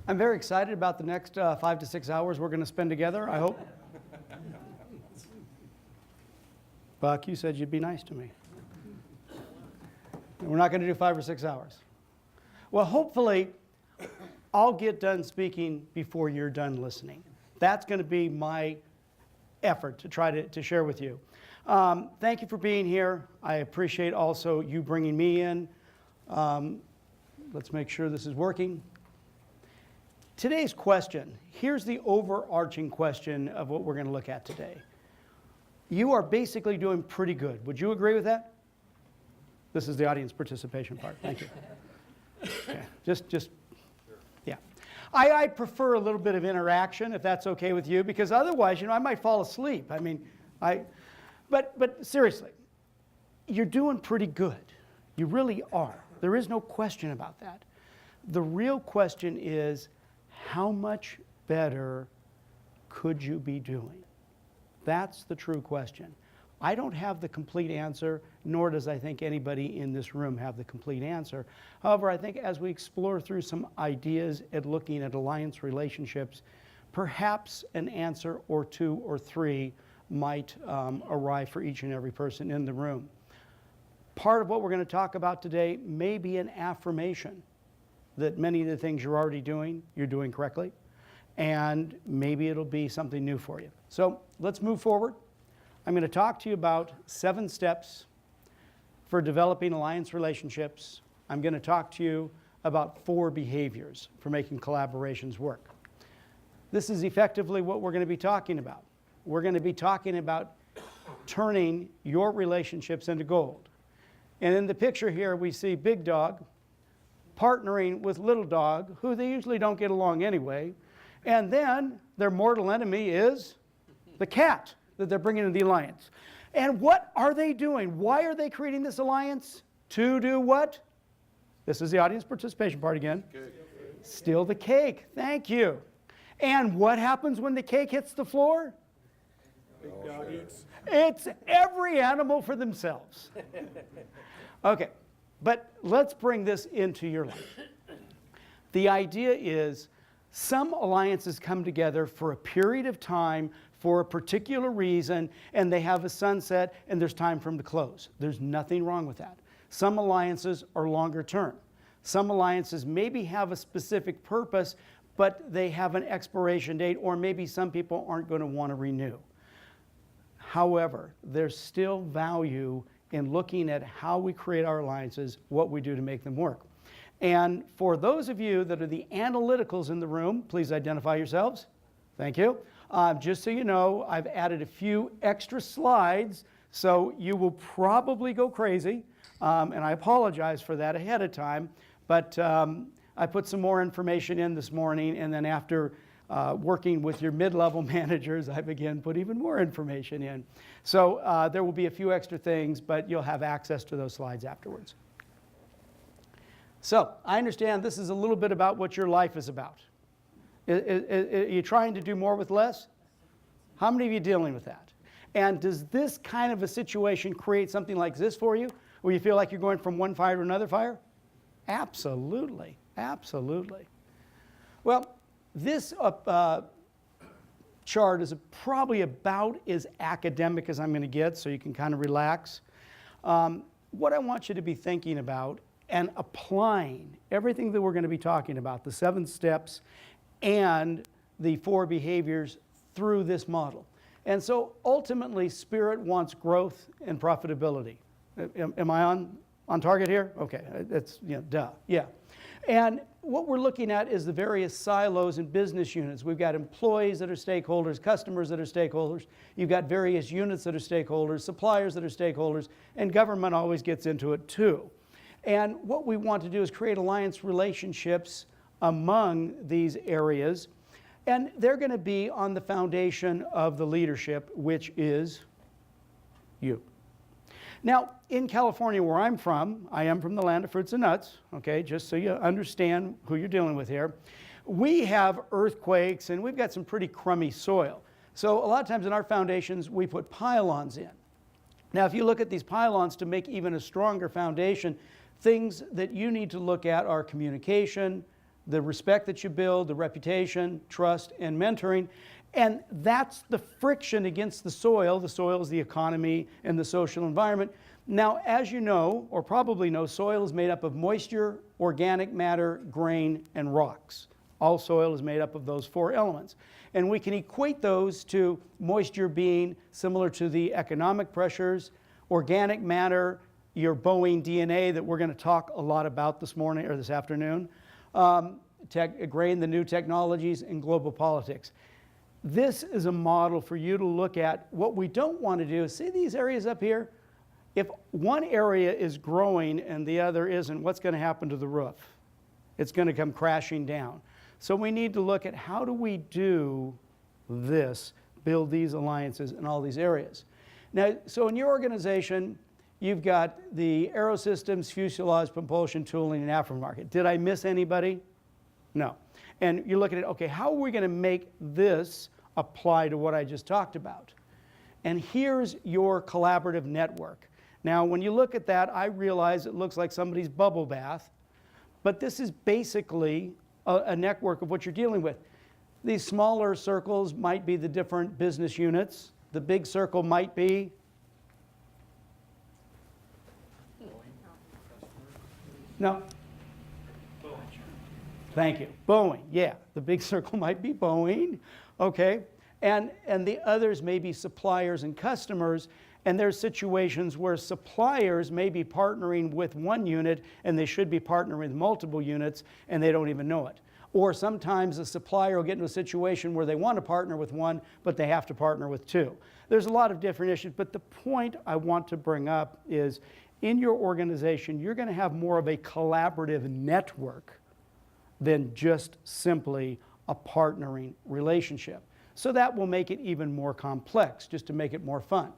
I'm very excited about the next 5 to 6 hours we're going to spend together, I hope. Buck, you said you'd be nice to me. We're not going to do 5 or 6 hours. Well, hopefully, I'll get done speaking before you're done listening. That's going to be my effort to try to share with you. Thank you for being here. I appreciate also you bringing me in. Let's make sure this is working. Today's question, here's the overarching question of what we're going to look at today. You are basically doing pretty good. Would you agree with that? This is the audience participation part. Thank you. Okay. Just, yeah. I prefer a little bit of interaction, if that's okay with you, because otherwise, I might fall asleep. I mean, but seriously, you're doing pretty good. You really are. There is no question about that. The real question is, how much better could you be doing? That's the true question. I don't have the complete answer, nor does I think anybody in this room have the complete answer. However, I think as we explore through some ideas at looking at alliance relationships, perhaps an answer or 2 or 3 might arrive for each and every person in the room. Part of what we're going to talk about today may be an affirmation that many of the things you're already doing, you're doing correctly, and maybe it'll be something new for you. So let's move forward. I'm going to talk to you about 7 steps for developing alliance relationships. I'm going to talk to you about 4 behaviors for making collaborations work. This is effectively what we're going to be talking about. We're going to be talking about turning your relationships into gold. And in the picture here, we see Big Dog partnering with Little Dog, who they usually don't get along anyway. And then their mortal enemy is the cat that they're bringing into the alliance. And what are they doing? Why are they creating this alliance? To do what? This is the audience participation part again. Steal the cake. Thank you. And what happens when the cake hits the floor? It's every animal for themselves. Okay, but let's bring this into your life. The idea is some alliances come together for a period of time for a particular reason, and they have a sunset, and there's time for them to close. There's nothing wrong with that. Some alliances are longer term. Some alliances maybe have a specific purpose, but they have an expiration date, or maybe some people aren't going to want to renew. However, there's still value in looking at how we create our alliances, what we do to make them work. And for those of you that are the analyticals in the room, please identify yourselves. Thank you. Just so you know, I've added a few extra slides, so you will probably go crazy, and I apologize for that ahead of time, but I put some more information in this morning, and then after working with your mid-level managers, I've again put even more information in. So there will be a few extra things, but you'll have access to those slides afterwards. So I understand this is a little bit about what your life is about. Are you trying to do more with less? How many of you are dealing with that? And does this kind of a situation create something like this for you, where you feel like you're going from one fire to another fire? Absolutely, absolutely. Well, this chart is probably about as academic as I'm going to get, so you can kind of relax. What I want you to be thinking about and applying everything that we're going to be talking about, the 7 steps and the 4 behaviors through this model. And so ultimately, Spirit wants growth and profitability. Am I on target here? Okay, that's, duh, yeah. And what we're looking at is the various silos and business units. We've got employees that are stakeholders, customers that are stakeholders. You've got various units that are stakeholders, suppliers that are stakeholders, and government always gets into it too. And what we want to do is create alliance relationships among these areas, and they're going to be on the foundation of the leadership, which is you. Now, in California, where I'm from, I am from the land of fruits and nuts, okay, just so you understand who you're dealing with here. We have earthquakes, and we've got some pretty crummy soil. So a lot of times in our foundations, we put pylons in. Now, if you look at these pylons to make even a stronger foundation, things that you need to look at are communication, the respect that you build, the reputation, trust, and mentoring. And that's the friction against the soil. The soil is the economy and the social environment. Now, as you know, or probably know, soil is made up of moisture, organic matter, grain, and rocks. All soil is made up of those 4 elements. And we can equate those to moisture being similar to the economic pressures, organic matter, your Boeing DNA that we're going to talk a lot about this morning or this afternoon, grain, the new technologies, and global politics. This is a model for you to look at. What we don't want to do is see these areas up here. If one area is growing and the other isn't, what's going to happen to the roof? It's going to come crashing down. So we need to look at how do we do this, build these alliances in all these areas. Now, so in your organization, you've got the AeroSystems, fuselage, propulsion, tooling, and aftermarket. Did I miss anybody? No. And you're looking at, okay, how are we going to make this apply to what I just talked about? And here's your collaborative network. Now, when you look at that, I realize it looks like somebody's bubble bath, but this is basically a network of what you're dealing with. These smaller circles might be the different business units. The big circle might be no. Boeing. Thank you. Boeing, yeah. The big circle might be Boeing, okay? And the others may be suppliers and customers, and there's situations where suppliers may be partnering with one unit and they should be partnering with multiple units and they don't even know it. Or sometimes a supplier will get into a situation where they want to partner with one, but they have to partner with 2. There's a lot of different issues, but the point I want to bring up is in your organization, you're going to have more of a collaborative network than just simply a partnering relationship. So that will make it even more complex, just to make it more fun.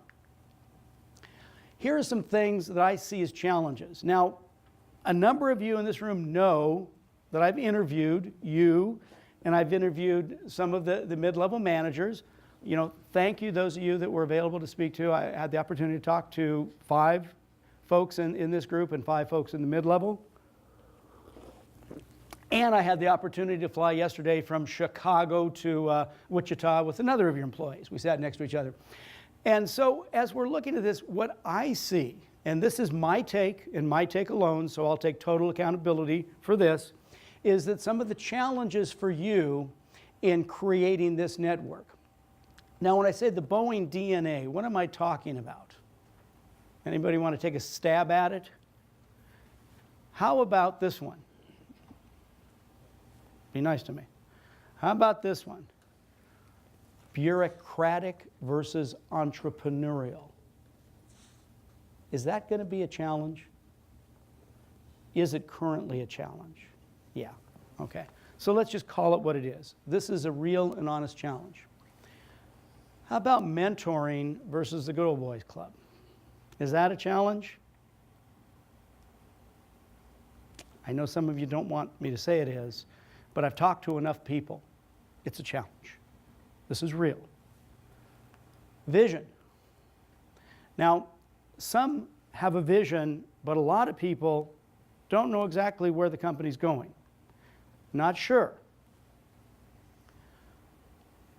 Here are some things that I see as challenges. Now, a number of you in this room know that I've interviewed you, and I've interviewed some of the mid-level managers. You know, thank you, those of you that were available to speak to. I had the opportunity to talk to 5 folks in this group and 5 folks in the mid-level. And I had the opportunity to fly yesterday from Chicago to Wichita with another of your employees. We sat next to each other. And so as we're looking at this, what I see, and this is my take and my take alone, so I'll take total accountability for this, is that some of the challenges for you in creating this network. Now, when I say the Boeing DNA, what am I talking about? Anybody want to take a stab at it? How about this one? Be nice to me. How about this one? Bureaucratic versus entrepreneurial. Is that going to be a challenge? Is it currently a challenge? Yeah, okay. So let's just call it what it is. This is a real and honest challenge. How about mentoring versus the Good Old Boys Club? Is that a challenge? I know some of you don't want me to say it is, but I've talked to enough people. It's a challenge. This is real. Vision. Now, some have a vision, but a lot of people don't know exactly where the company's going. Not sure.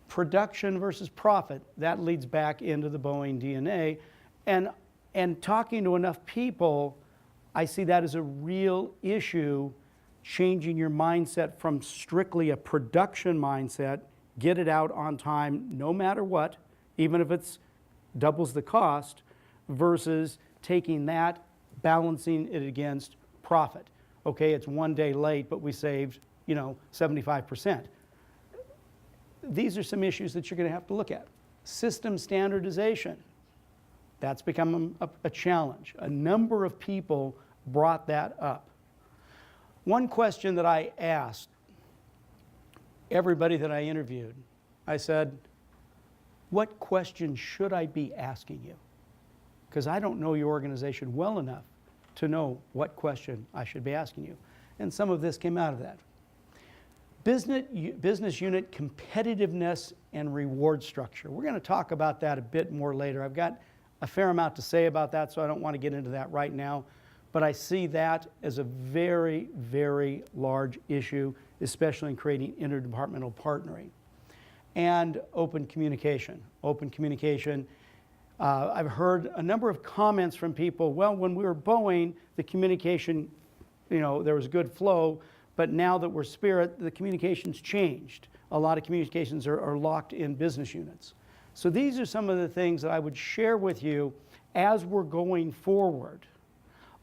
Production versus profit, that leads back into the Boeing DNA. And talking to enough people, I see that as a real issue, changing your mindset from strictly a production mindset, get it out on time no matter what, even if it's doubles the cost, versus taking that, balancing it against profit. Okay, it's 1 day late, but we saved, 75%. These are some issues that you're going to have to look at. System standardization. That's become a challenge. A number of people brought that up. One question that I asked everybody that I interviewed, I said, what question should I be asking you? Because I don't know your organization well enough to know what question I should be asking you. And some of this came out of that. Business unit competitiveness and reward structure. We're going to talk about that a bit more later. I've got a fair amount to say about that, so I don't want to get into that right now. but I see that as a very, very large issue, especially in creating interdepartmental partnering. And open communication. Open communication. I've heard a number of comments from people, well, when we were Boeing, the communication, there was good flow, but now that we're Spirit, the communications changed. A lot of communications are locked in business units. So these are some of the things that I would share with you as we're going forward.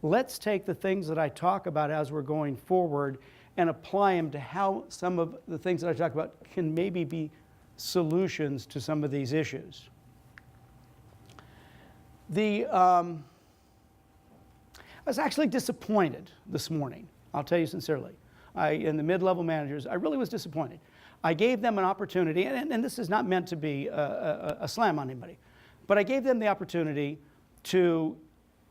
Let's take the things that I talk about as we're going forward and apply them to how some of the things that I talk about can maybe be solutions to some of these issues. I was actually disappointed this morning. I'll tell you sincerely. In the mid-level managers, I really was disappointed. I gave them an opportunity, and this is not meant to be a slam on anybody, but I gave them the opportunity to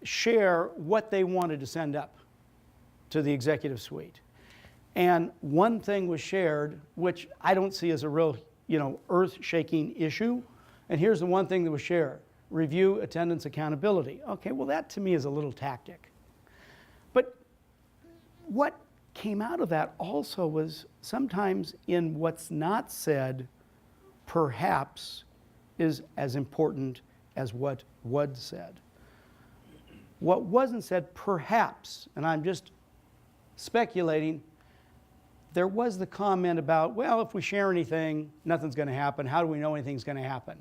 share what they wanted to send up to the executive suite. And one thing was shared, which I don't see as a real, earth-shaking issue. And here's the one thing that was shared: review, attendance, accountability. Okay, well, that to me is a little tactic. But what came out of that also was sometimes in what's not said, perhaps is as important as what was said. What wasn't said, perhaps, and I'm just speculating, there was the comment about, well, if we share anything, nothing's going to happen. How do we know anything's going to happen?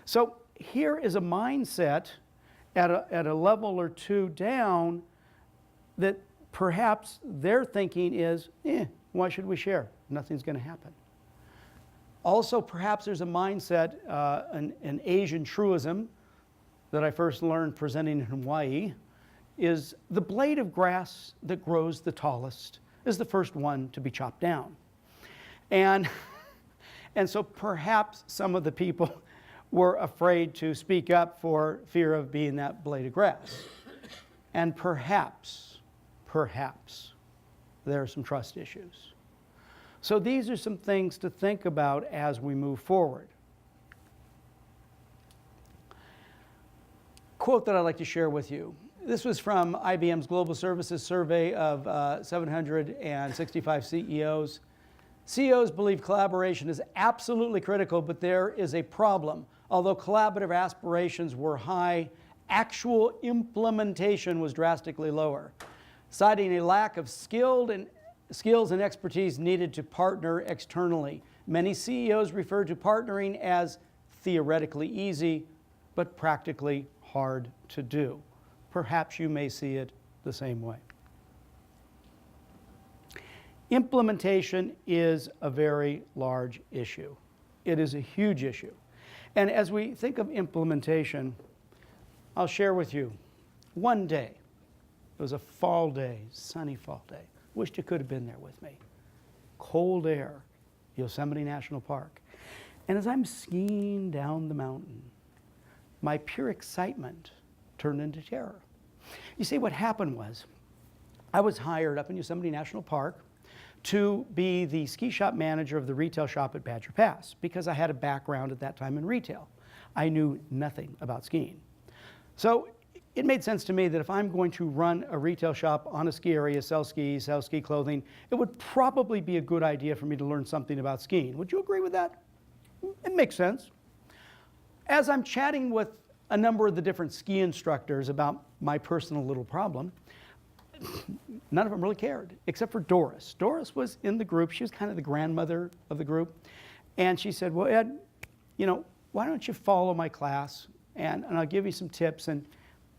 So here is a mindset at a level or two down that perhaps their thinking is, why should we share? Nothing's going to happen. Also, perhaps there's a mindset, an Asian truism that I first learned presenting in Hawaii, is the blade of grass that grows the tallest is the first one to be chopped down. And so perhaps some of the people were afraid to speak up for fear of being that blade of grass. And perhaps there are some trust issues. So these are some things to think about as we move forward. Quote that I'd like to share with you. This was from IBM's Global Services Survey of 765 CEOs. CEOs believe collaboration is absolutely critical, but there is a problem. Although collaborative aspirations were high, actual implementation was drastically lower, citing a lack of skills and expertise needed to partner externally. Many CEOs refer to partnering as theoretically easy, but practically hard to do. Perhaps you may see it the same way. Implementation is a very large issue. It is a huge issue. And as we think of implementation, I'll share with you one day. It was a fall day, sunny fall day. Wished you could have been there with me. Cold air, Yosemite National Park. And as I'm skiing down the mountain, my pure excitement turned into terror. You see, what happened was, I was hired up in Yosemite National Park to be the ski shop manager of the retail shop at Badger Pass, because I had a background at that time in retail. I knew nothing about skiing. So it made sense to me that if I'm going to run a retail shop on a ski area, sell skis, sell ski clothing, it would probably be a good idea for me to learn something about skiing. Would you agree with that? It makes sense. As I'm chatting with a number of the different ski instructors about my personal little problem, none of them really cared, except for Doris. Doris was in the group. She was kind of the grandmother of the group. And she said, well, Ed, why don't you follow my class, and I'll give you some tips, and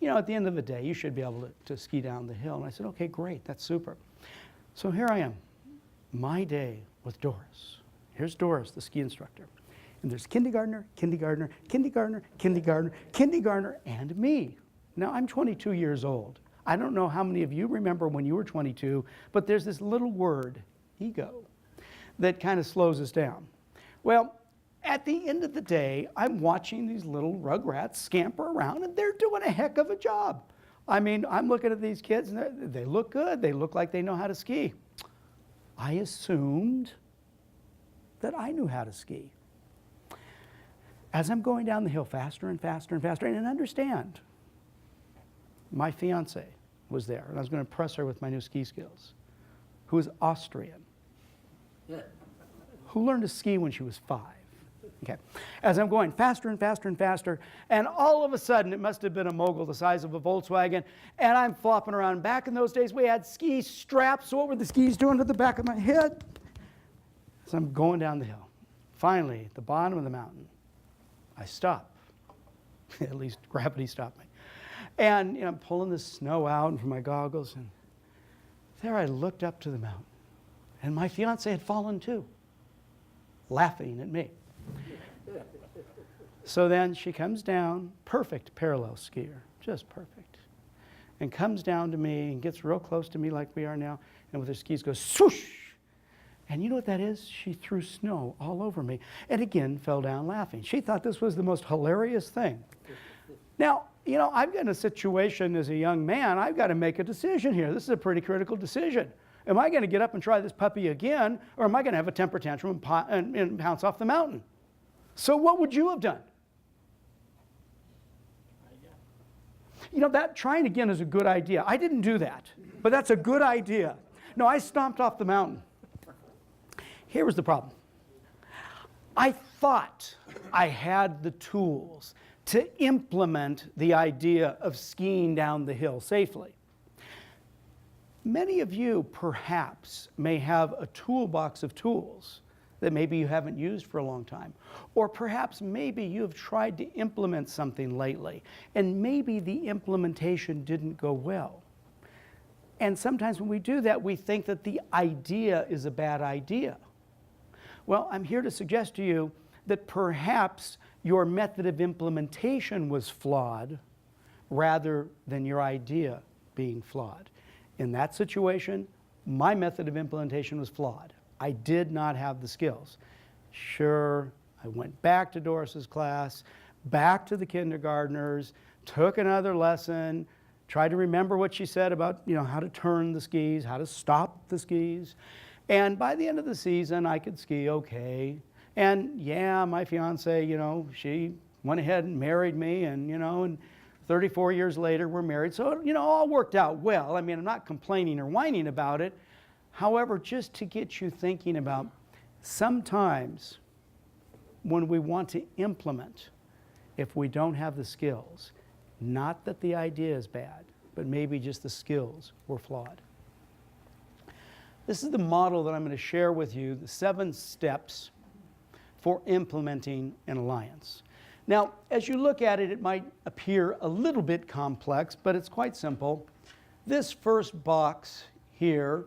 at the end of the day, you should be able to ski down the hill. And I said, okay, great, that's super. So here I am, my day with Doris. Here's Doris, the ski instructor. And there's kindergartner, kindergartner, kindergartner, kindergartner, kindergartner, and me. Now, I'm 22 years old. I don't know how many of you remember when you were 22, but there's this little word, ego, that kind of slows us down. Well, at the end of the day, I'm watching these little rugrats scamper around, and they're doing a heck of a job. I mean, I'm looking at these kids, and they look good. They look like they know how to ski. I assumed that I knew how to ski. As I'm going down the hill faster and faster and faster, and understand, my fiance was there, and I was going to impress her with my new ski skills, who was Austrian, who learned to ski when she was 5. Okay. As I'm going faster and faster and faster, and all of a sudden, it must have been a mogul the size of a Volkswagen, and I'm flopping around. Back in those days, we had ski straps. So what were the skis doing to the back of my head? So I'm going down the hill. Finally, at the bottom of the mountain, I stop. At least gravity stopped me. And I'm pulling the snow out from my goggles, and there I looked up to the mountain, and my fiance had fallen too, laughing at me. So then she comes down, perfect parallel skier, just perfect, and comes down to me and gets real close to me like we are now, and with her skis goes swoosh. And you know what that is? She threw snow all over me, and again fell down laughing. She thought this was the most hilarious thing. Now, I've got in a situation as a young man, I've got to make a decision here. This is a pretty critical decision. Am I going to get up and try this puppy again, or am I going to have a temper tantrum and pounce off the mountain? So what would you have done? That trying again is a good idea. I didn't do that, but that's a good idea. No, I stomped off the mountain. Here was the problem. I thought I had the tools to implement the idea of skiing down the hill safely. Many of you perhaps may have a toolbox of tools that maybe you haven't used for a long time. Or perhaps maybe you've tried to implement something lately, and maybe the implementation didn't go well. And sometimes when we do that, we think that the idea is a bad idea. Well, I'm here to suggest to you that perhaps your method of implementation was flawed rather than your idea being flawed. In that situation, my method of implementation was flawed. I did not have the skills. Sure, I went back to Doris's class, back to the kindergartners, took another lesson, tried to remember what she said about how to turn the skis, how to stop the skis. And by the end of the season, I could ski okay. And yeah, my fiance, she went ahead and married me, and 34 years later, we're married. So, all worked out well. I mean, I'm not complaining or whining about it. However, just to get you thinking about, sometimes when we want to implement, if we don't have the skills, not that the idea is bad, but maybe just the skills were flawed. This is the model that I'm going to share with you, the 7 steps for implementing an alliance. Now, as you look at it, it might appear a little bit complex, but it's quite simple. This first box here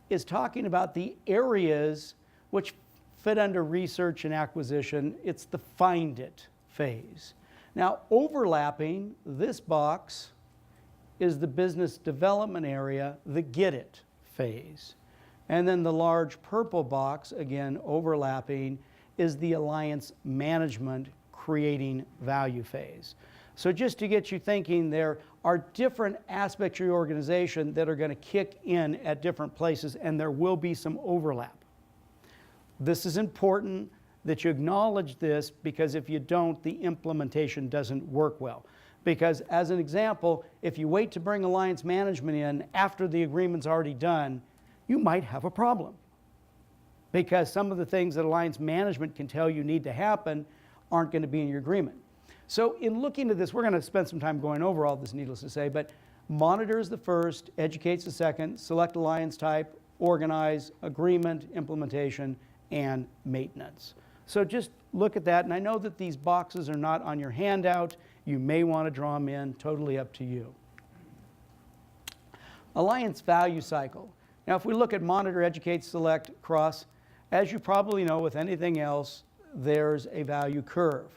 is talking about the areas which fit under research and acquisition. It's the find it phase. Now, overlapping this box is the business development area, the get it phase. And then the large purple box, again overlapping, is the alliance management creating value phase. So just to get you thinking, there are different aspects of your organization that are going to kick in at different places, and there will be some overlap. This is important that you acknowledge this, because if you don't, the implementation doesn't work well. Because as an example, if you wait to bring alliance management in after the agreement's already done, you might have a problem. Because some of the things that alliance management can tell you need to happen aren't going to be in your agreement. So in looking at this, we're going to spend some time going over all this, needless to say, but monitor is the first, educate's the second, select alliance type, organize, agreement, implementation, and maintenance. So just look at that, and I know that these boxes are not on your handout. You may want to draw them in, totally up to you. Alliance value cycle. Now, if we look at monitor, educate, select, cross, as you probably know with anything else, there's a value curve.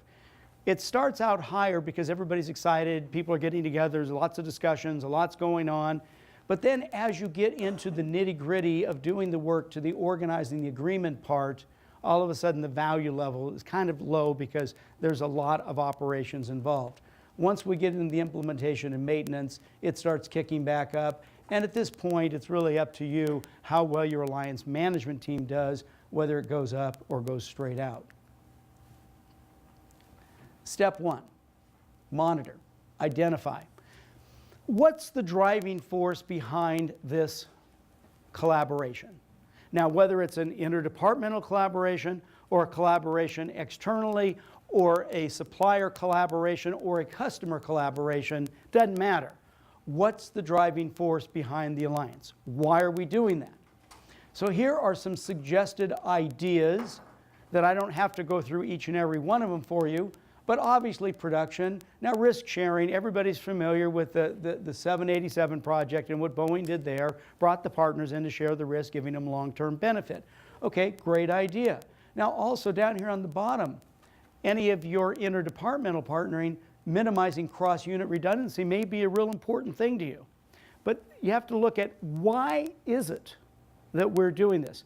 It starts out higher because everybody's excited, people are getting together, there's lots of discussions, a lot's going on. But then as you get into the nitty-gritty of doing the work to the organizing the agreement part, all of a sudden the value level is kind of low because there's a lot of operations involved. Once we get into the implementation and maintenance, it starts kicking back up. And at this point, it's really up to you how well your alliance management team does, whether it goes up or goes straight out. Step 1, monitor, identify. What's the driving force behind this collaboration? Now, whether it's an interdepartmental collaboration or a collaboration externally or a supplier collaboration or a customer collaboration, doesn't matter. What's the driving force behind the alliance? Why are we doing that? So here are some suggested ideas that I don't have to go through each and every one of them for you, but obviously production. Now risk sharing, everybody's familiar with the 787 project and what Boeing did there, brought the partners in to share the risk, giving them long-term benefit. Okay, great idea. Now also down here on the bottom, any of your interdepartmental partnering, minimizing cross-unit redundancy may be a real important thing to you. But you have to look at why is it that we're doing this?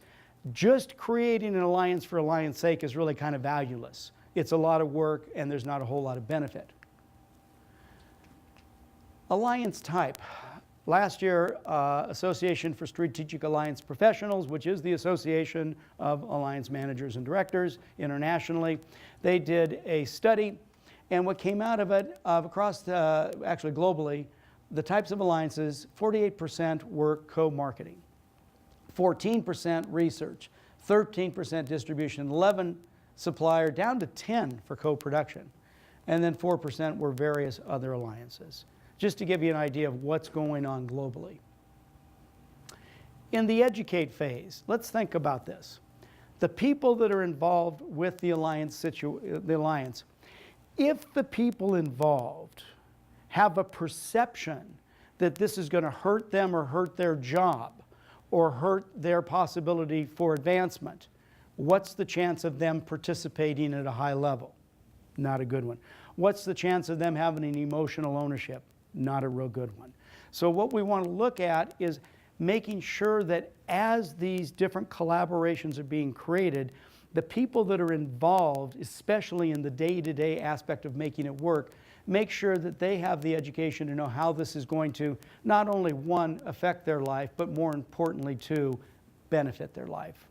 Just creating an alliance for alliance sake is really kind of valueless. It's a lot of work and there's not a whole lot of benefit. Alliance type. Last year, Association for Strategic Alliance Professionals, which is the association of alliance managers and directors internationally, they did a study, and what came out of it, across actually globally, the types of alliances, 48% were co-marketing, 14% research, 13% distribution, 11 supplier, down to 10 for co-production, and then 4% were various other alliances. Just to give you an idea of what's going on globally. In the educate phase, let's think about this. The people that are involved with the alliance, if the people involved have a perception that this is going to hurt them or hurt their job or hurt their possibility for advancement, what's the chance of them participating at a high level? Not a good one. What's the chance of them having an emotional ownership? Not a real good one. So what we want to look at is making sure that as these different collaborations are being created, the people that are involved, especially in the day-to-day aspect of making it work, make sure that they have the education to know how this is going to not only, one, affect their life, but more importantly, two, benefit their life.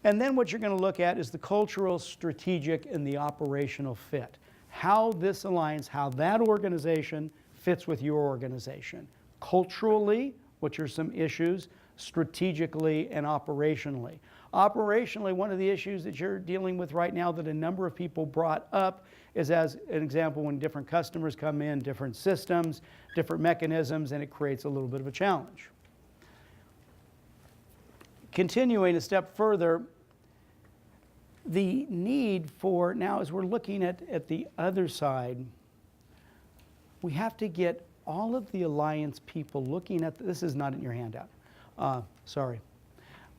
And then what you're going to look at is the cultural, strategic, and the operational fit. How this alliance, how that organization fits with your organization. Culturally, which are some issues, strategically and operationally. Operationally, one of the issues that you're dealing with right now that a number of people brought up is, as an example, when different customers come in, different systems, different mechanisms, and it creates a little bit of a challenge. Continuing a step further, the need for, now as we're looking at the other side, we have to get all of the alliance people looking at, this is not in your handout, sorry.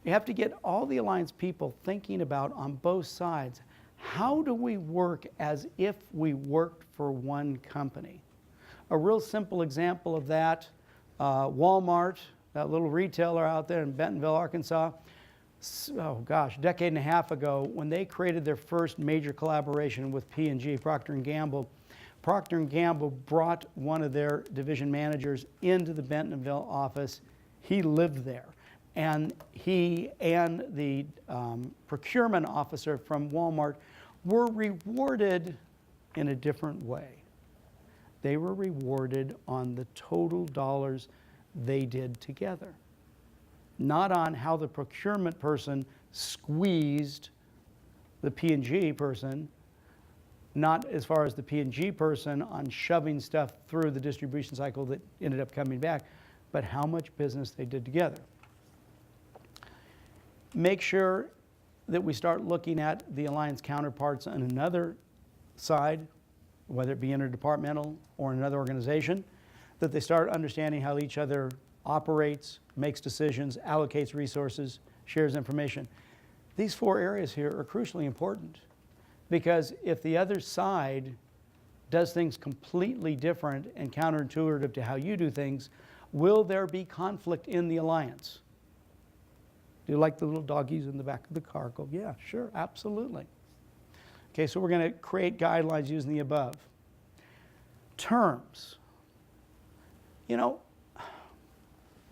You have to get all the alliance people thinking about on both sides, how do we work as if we worked for one company? A real simple example of that, Walmart, that little retailer out there in Bentonville, Arkansas, oh gosh, a decade and a half ago, when they created their first major collaboration with P&G, Procter & Gamble, Procter & Gamble brought one of their division managers into the Bentonville office. He lived there. And he and the procurement officer from Walmart were rewarded in a different way. They were rewarded on the total dollars they did together, not on how the procurement person squeezed the P&G person, not as far as the P&G person on shoving stuff through the distribution cycle that ended up coming back, but how much business they did together. Make sure that we start looking at the alliance counterparts on another side, whether it be interdepartmental or in another organization, that they start understanding how each other operates, makes decisions, allocates resources, shares information. These four areas here are crucially important, because if the other side does things completely different and counterintuitive to how you do things, will there be conflict in the alliance? Do you like the little doggies in the back of the car? Go, yeah, sure, absolutely. Okay, so we're going to create guidelines using the above. Terms. You know, I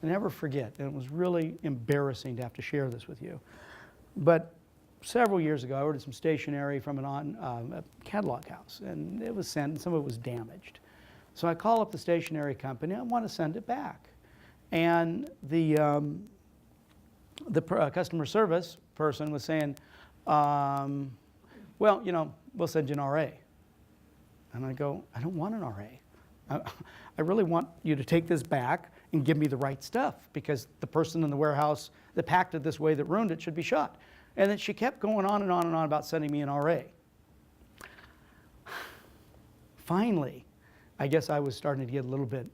never forget, and it was really embarrassing to have to share this with you, but several years ago, I ordered some stationery from a catalog house, and it was sent, and some of it was damaged. So I call up the stationery company. I want to send it back. And the customer service person was saying, well, we'll send you an RA. And I go, I don't want an RA. I really want you to take this back and give me the right stuff, because the person in the warehouse that packed it this way that ruined it should be shot. And then she kept going on and on and on about sending me an RA. Finally, I guess I was starting to get a little bit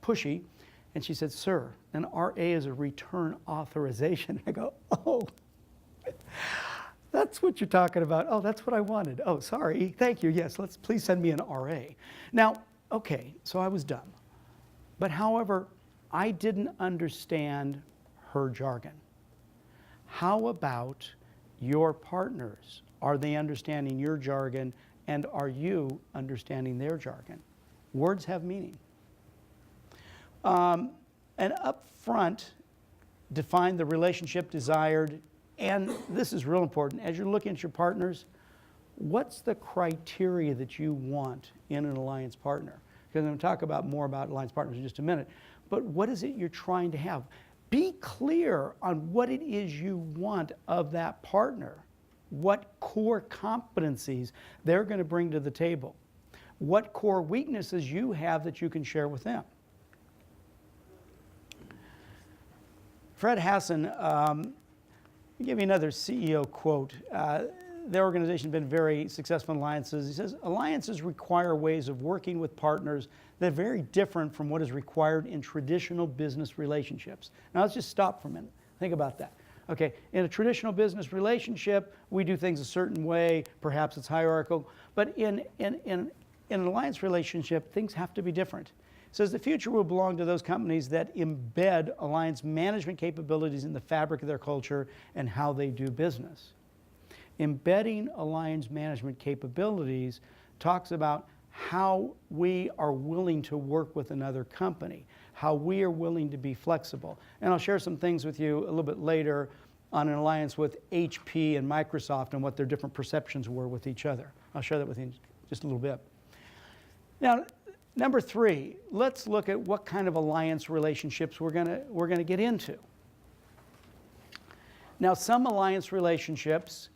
pushy, and she said, sir, an RA is a return authorization. I go, oh, that's what you're talking about. Oh, that's what I wanted. Oh, sorry, thank you, yes, please send me an RA. Now, okay, so I was dumb. But however, I didn't understand her jargon. How about your partners? Are they understanding your jargon, and are you understanding their jargon? Words have meaning. And up front, define the relationship desired, and this is real important. As you're looking at your partners, what's the criteria that you want in an alliance partner? Because I'm going to talk more about alliance partners in just a minute. But what is it you're trying to have? Be clear on what it is you want of that partner, what core competencies they're going to bring to the table, what core weaknesses you have that you can share with them. Fred Hassan, I'll give you another CEO quote. Their organization has been very successful in alliances. He says, alliances require ways of working with partners that are very different from what is required in traditional business relationships. Now let's just stop for a minute. Think about that. Okay, in a traditional business relationship, we do things a certain way, perhaps it's hierarchical, but in an alliance relationship, things have to be different. It says the future will belong to those companies that embed alliance management capabilities in the fabric of their culture and how they do business. Embedding alliance management capabilities talks about how we are willing to work with another company, how we are willing to be flexible. And I'll share some things with you a little bit later on an alliance with HP and Microsoft and what their different perceptions were with each other. I'll share that with you in just a little bit. Now, number 3, let's look at what kind of alliance relationships we're gonna get into. Now, some alliance relationships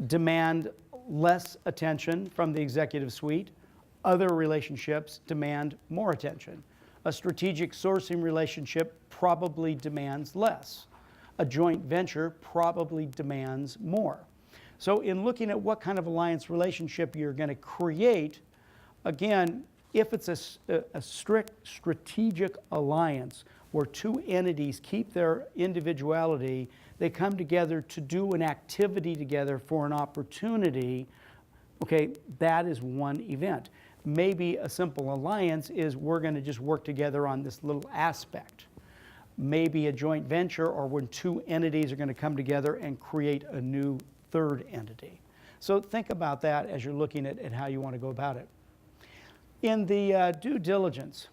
demand less attention from the executive suite. Other relationships demand more attention. A strategic sourcing relationship probably demands less. A joint venture probably demands more. So in looking at what kind of alliance relationship you're going to create, again, if it's a strict strategic alliance where two entities keep their individuality, they come together to do an activity together for an opportunity, okay, that is one event. Maybe a simple alliance is we're going to just work together on this little aspect. Maybe a joint venture, or when two entities are going to come together and create a new third entity. So think about that as you're looking at how you want to go about it. In the due diligence,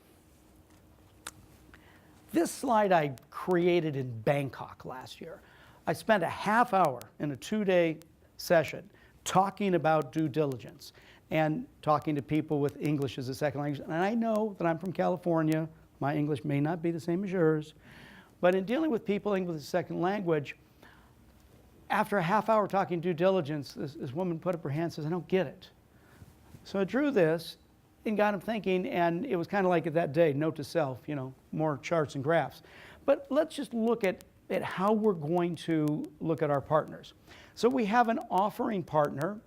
this slide I created in Bangkok last year. I spent a half hour in a 2-day session talking about due diligence and talking to people with English as a second language. And I know that I'm from California. My English may not be the same as yours. But in dealing with people English as a second language, after a half hour talking due diligence, this woman put up her hand and says, I don't get it. So I drew this and got him thinking, and it was kind of like at that day, note to self, more charts and graphs. But let's just look at how we're going to look at our partners. So we have an offering partner,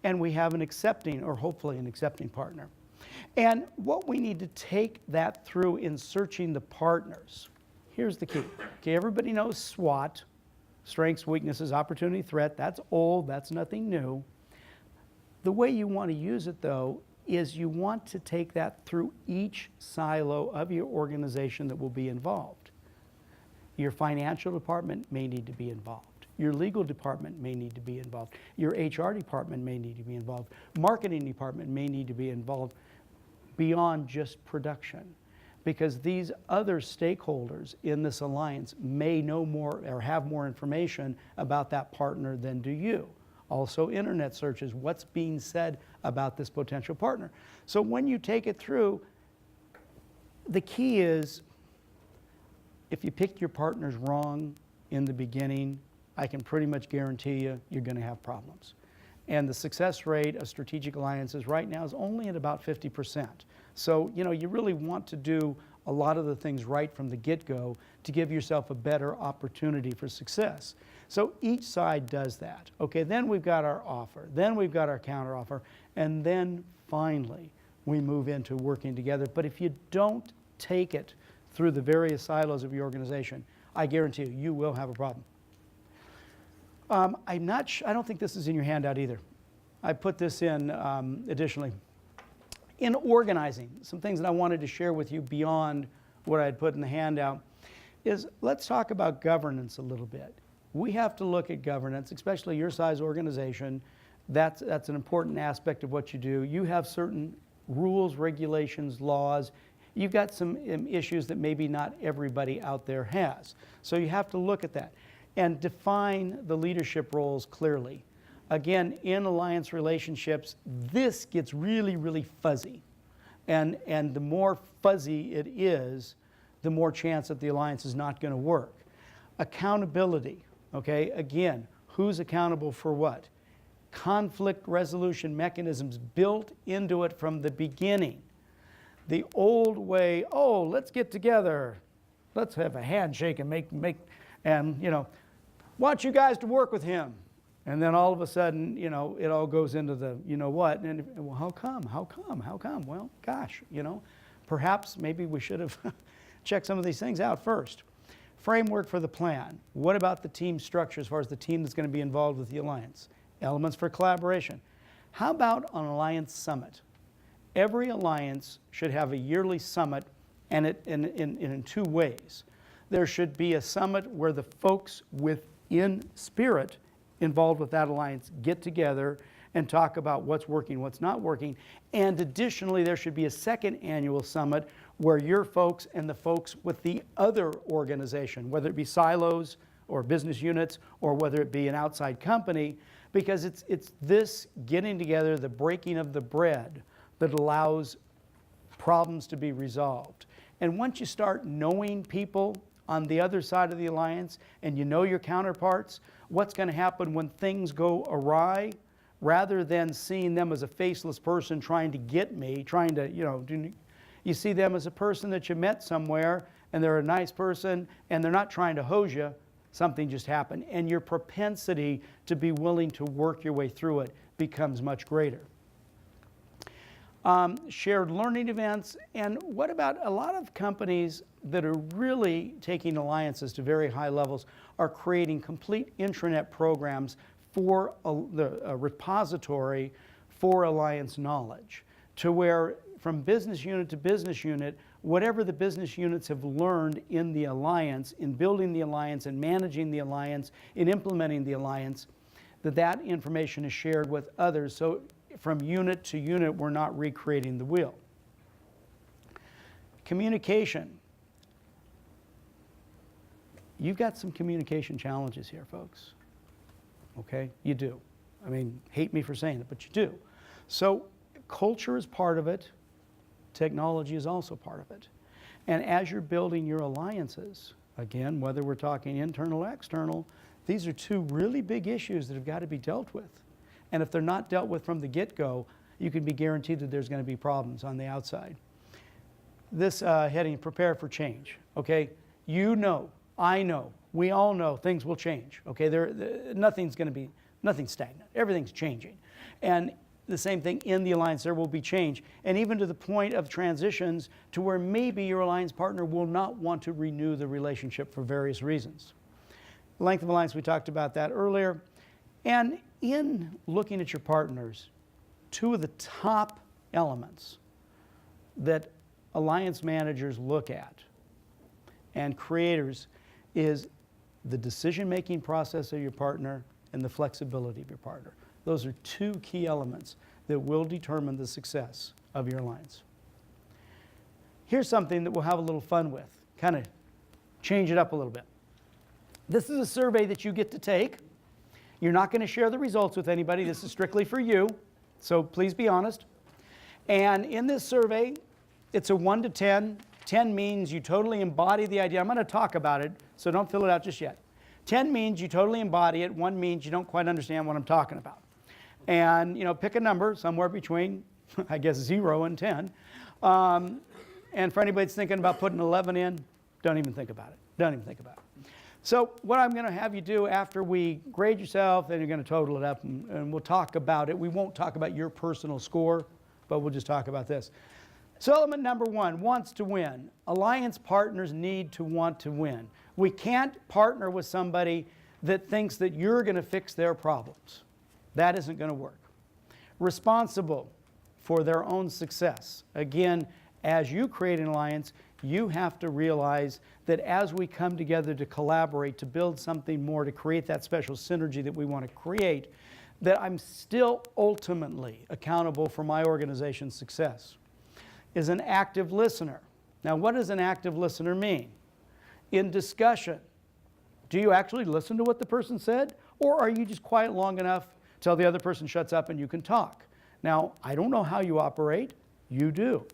and we have an accepting, or hopefully an accepting partner. And what we need to take that through in searching the partners, here's the key. Okay, everybody knows SWOT, strengths, weaknesses, opportunity, threat. That's old, that's nothing new. The way you want to use it, though, is you want to take that through each silo of your organization that will be involved. Your financial department may need to be involved. Your legal department may need to be involved. Your HR department may need to be involved. Marketing department may need to be involved beyond just production, because these other stakeholders in this alliance may know more or have more information about that partner than do you. Also internet searches, what's being said about this potential partner. So when you take it through, the key is, if you pick your partners wrong in the beginning, I can pretty much guarantee you, you're going to have problems. And the success rate of strategic alliances right now is only at about 50%. So, you know, you really want to do a lot of the things right from the get-go to give yourself a better opportunity for success. So each side does that. Okay, then we've got our offer, then we've got our counteroffer, and then finally we move into working together. But if you don't take it through the various silos of your organization, I guarantee you, you will have a problem. I don't think this is in your handout either. I put this in additionally. In organizing, some things that I wanted to share with you beyond what I had put in the handout is, let's talk about governance a little bit. We have to look at governance, especially your size organization. That's an important aspect of what you do. You have certain rules, regulations, laws. You've got some issues that maybe not everybody out there has. So you have to look at that and define the leadership roles clearly. Again, in alliance relationships, this gets really, really fuzzy. And the more fuzzy it is, the more chance that the alliance is not going to work. Accountability, okay? Again, who's accountable for what? Conflict resolution mechanisms built into it from the beginning. The old way, oh, let's get together, let's have a handshake and and you know, want you guys to work with him. And then all of a sudden, you know, it all goes into the, you know what, and well, how come? Well, gosh, you know, perhaps maybe we should have checked some of these things out first. Framework for the plan. What about the team structure as far as the team that's going to be involved with the alliance? Elements for collaboration. How about an alliance summit? Every alliance should have a yearly summit, and in two ways. There should be a summit where the folks within spirit involved with that alliance get together and talk about what's working, what's not working. And additionally, there should be a second annual summit where your folks and the folks with the other organization, whether it be silos or business units or whether it be an outside company, because it's this getting together, the breaking of the bread, that allows problems to be resolved. And once you start knowing people on the other side of the alliance and you know your counterparts, what's going to happen when things go awry, rather than seeing them as a faceless person trying to get me, trying to, you know, you see them as a person that you met somewhere and they're a nice person and they're not trying to hose you, something just happened. And your propensity to be willing to work your way through it becomes much greater. Shared learning events, and what about a lot of companies that are really taking alliances to very high levels are creating complete intranet programs for a repository for alliance knowledge, to where from business unit to business unit, whatever the business units have learned in the alliance, in building the alliance, in managing the alliance, in implementing the alliance, that information is shared with others. So from unit to unit, we're not recreating the wheel. Communication. You've got some communication challenges here, folks. Okay? You do. I mean, hate me for saying it, but you do. So culture is part of it. Technology is also part of it. And as you're building your alliances, again, whether we're talking internal or external, these are two really big issues that have got to be dealt with. And if they're not dealt with from the get-go, you can be guaranteed that there's going to be problems on the outside. This heading, prepare for change, okay? You know, I know, we all know things will change, okay? Nothing's stagnant. Everything's changing. And the same thing in the alliance, there will be change. And even to the point of transitions to where maybe your alliance partner will not want to renew the relationship for various reasons. Length of alliance, we talked about that earlier. And in looking at your partners, two of the top elements that alliance managers look at and creators is the decision-making process of your partner and the flexibility of your partner. Those are two key elements that will determine the success of your alliance. Here's something that we'll have a little fun with, kind of change it up a little bit. This is a survey that you get to take, You're not going to share the results with anybody. This is strictly for you, so please be honest. And in this survey, it's a 1 to 10. 10 means you totally embody the idea. I'm going to talk about it, so don't fill it out just yet. 10 means you totally embody it. 1 means you don't quite understand what I'm talking about. And, you know, pick a number somewhere between, I guess, 0 and 10. And for anybody that's thinking about putting 11 in, don't even think about it. Don't even think about it. So what I'm going to have you do after we grade yourself, then you're going to total it up, and we'll talk about it. We won't talk about your personal score, but we'll just talk about this. So element number 1, wants to win. Alliance partners need to want to win. We can't partner with somebody that thinks that you're going to fix their problems. That isn't going to work. Responsible for their own success. Again, as you create an alliance, you have to realize that as we come together to collaborate, to build something more, to create that special synergy that we want to create, that I'm still ultimately accountable for my organization's success. Is an active listener. Now, what does an active listener mean? In discussion, do you actually listen to what the person said, or are you just quiet long enough till the other person shuts up and you can talk? Now, I don't know how you operate. You do.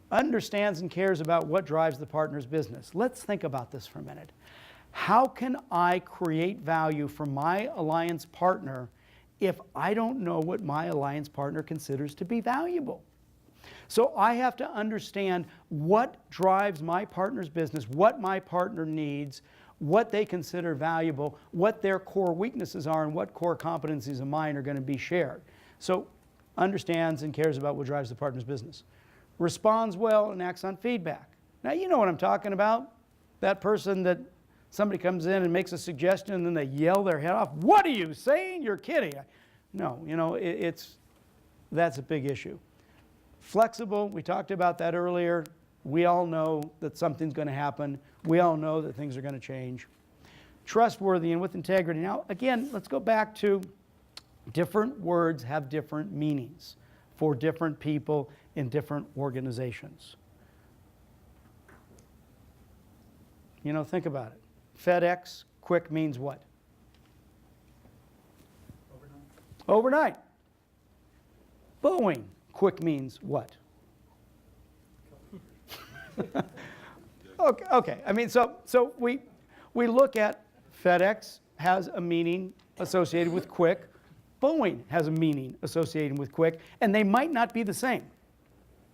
Understands and cares about what drives the partner's business. Let's think about this for a minute. How can I create value for my alliance partner if I don't know what my alliance partner considers to be valuable? So I have to understand what drives my partner's business, what my partner needs, what they consider valuable, what their core weaknesses are, and what core competencies of mine are going to be shared. So understands and cares about what drives the partner's business. Responds well and acts on feedback. Now, you know what I'm talking about. That person that somebody comes in and makes a suggestion and then they yell their head off. What are you saying? You're kidding. No, you know, that's a big issue. Flexible, we talked about that earlier. We all know that something's going to happen. We all know that things are going to change. Trustworthy and with integrity. Now, again, let's go back to different words have different meanings for different people in different organizations. You know, think about it. FedEx, quick means what? Overnight. Boeing, quick means what? Okay. I mean, so we look at FedEx has a meaning associated with quick. Boeing has a meaning associated with quick, and they might not be the same.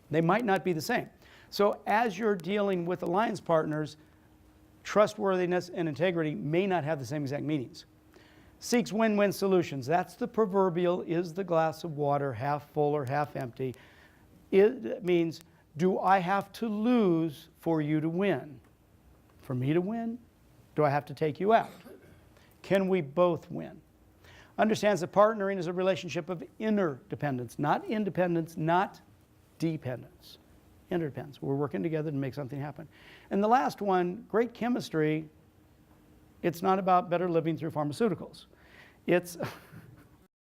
They might not be the same. So as you're dealing with alliance partners, trustworthiness and integrity may not have the same exact meanings. Seeks win-win solutions. That's the proverbial, is the glass of water half full or half empty? It means, do I have to lose for you to win? For me to win? Do I have to take you out? Can we both win? Understands that partnering is a relationship of interdependence, not independence, not dependence. Interdependence. We're working together to make something happen. And the last one, great chemistry. It's not about better living through pharmaceuticals. It's